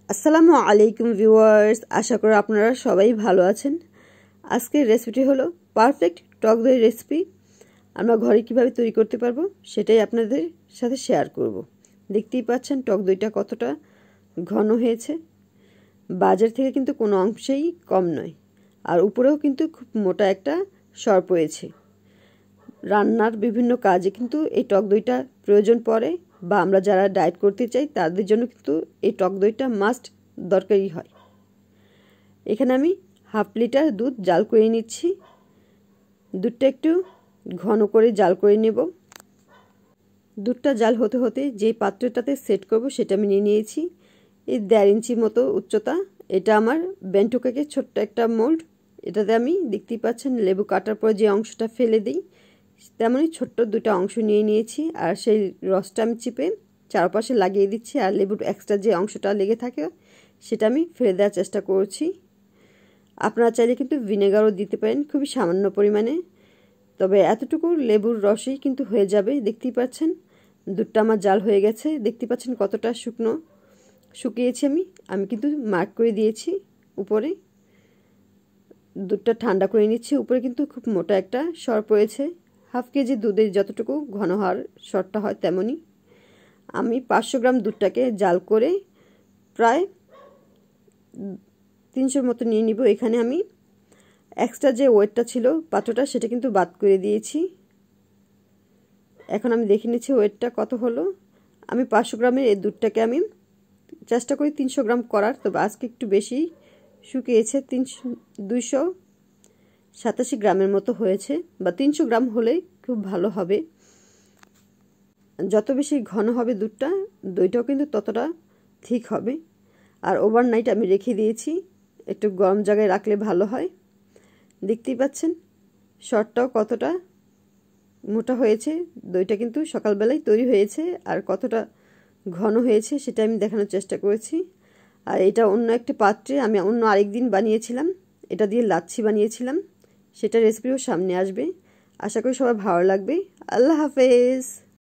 আসসালামু আলাইকুম ভিউয়ার্স, আশা করি আপনারা সবাই ভালো আছেন। আজকের রেসিপিটি হলো পারফেক্ট টক দই রেসিপি। আমরা ঘরে কিভাবে তৈরি করতে পারবো সেটাই আপনাদের সাথে শেয়ার করব। দেখতেই পাচ্ছেন টক দইটা কতটা ঘন হয়েছে, বাজার থেকে কিন্তু কোনো অংশেই কম নয়, আর উপরেও কিন্তু খুব মোটা একটা সর পড়েছে। রান্নার বিভিন্ন কাজে কিন্তু এই টক দইটা প্রয়োজন পড়ে, বা আমরা যারা ডায়েট করতে চাই তাদের জন্য কিন্তু এই টক দইটা মাস্ট দরকারি হয়। এখানে আমি হাফ লিটার দুধ জাল করে নিচ্ছি। দুধটা একটু ঘন করে জাল করে নেব। দুধটা জাল হতে হতে যে পাত্রটাতে সেট করব সেটা আমি নিয়ে নিয়েছি। এই 1.5 ইঞ্চি মতো উচ্চতা। এটা আমার বেন্টো কেকের ছোট্ট একটা মোল্ড। এটাতে আমি দেখতেই পাচ্ছেন লেবু কাটার পর যে অংশটা ফেলে দিই, তেমনই ছোট্ট দুটো অংশ নিয়ে নিয়েছি। আর সেই রসটা আমি চিপে চারপাশে লাগিয়ে দিচ্ছি, আর লেবুর এক্সট্রা যে অংশটা লেগে থাকে সেটা আমি ফেলে দেওয়ার চেষ্টা করছি। আপনারা চাইলে কিন্তু ভিনেগারও দিতে পারেন, খুবই সামান্য পরিমাণে, তবে এতটুকু লেবুর রসেই কিন্তু হয়ে যাবে। দেখতেই পাচ্ছেন দুধটা আমার জাল হয়ে গেছে। দেখতে পাচ্ছেন কতটা শুকিয়েছি আমি কিন্তু মার্ক করে দিয়েছি উপরে। দুধটা ঠান্ডা করে নিচ্ছি। উপরে কিন্তু খুব মোটা একটা সর পড়েছে। হাফ কেজি দুধের যতটুকু ঘন হওয়ার সরটা হয় তেমনই। আমি 500 গ্রাম দুধটাকে জাল করে প্রায় 300 মতো নিয়ে নিব। এখানে আমি এক্সট্রা যে ওয়েটটা ছিল পাত্রটা সেটা কিন্তু বাদ করে দিয়েছি। এখন আমি দেখে নিচ্ছি ওয়েটটা কত হলো। আমি 500 গ্রামের এই দুধটাকে আমি চেষ্টা করি 300 গ্রাম করার, তবে আজকে একটু বেশি শুকিয়েছে। 287 গ্রামের মতো হয়েছে, বা 300 গ্রাম হলেই খুব ভালো হবে। যত বেশি ঘন হবে দুধটা, দইটাও কিন্তু ততটা ঠিক হবে। আর ওভারনাইট আমি রেখে দিয়েছি, একটু গরম জায়গায় রাখলে ভালো হয়। দেখতেই পাচ্ছেন শরটাও কতটা মোটা হয়েছে। দইটা কিন্তু সকালবেলায় তৈরি হয়েছে, আর কতটা ঘন হয়েছে সেটা আমি দেখানোর চেষ্টা করেছি। আর এটা অন্য একটা পাত্রে আমি অন্য আরেকদিন বানিয়েছিলাম, এটা দিয়ে লাচ্ছি বানিয়েছিলাম, সেটা রেসিপিও সামনে আসবে। আশা করি সবার ভালো লাগবে। আল্লাহ হাফেজ।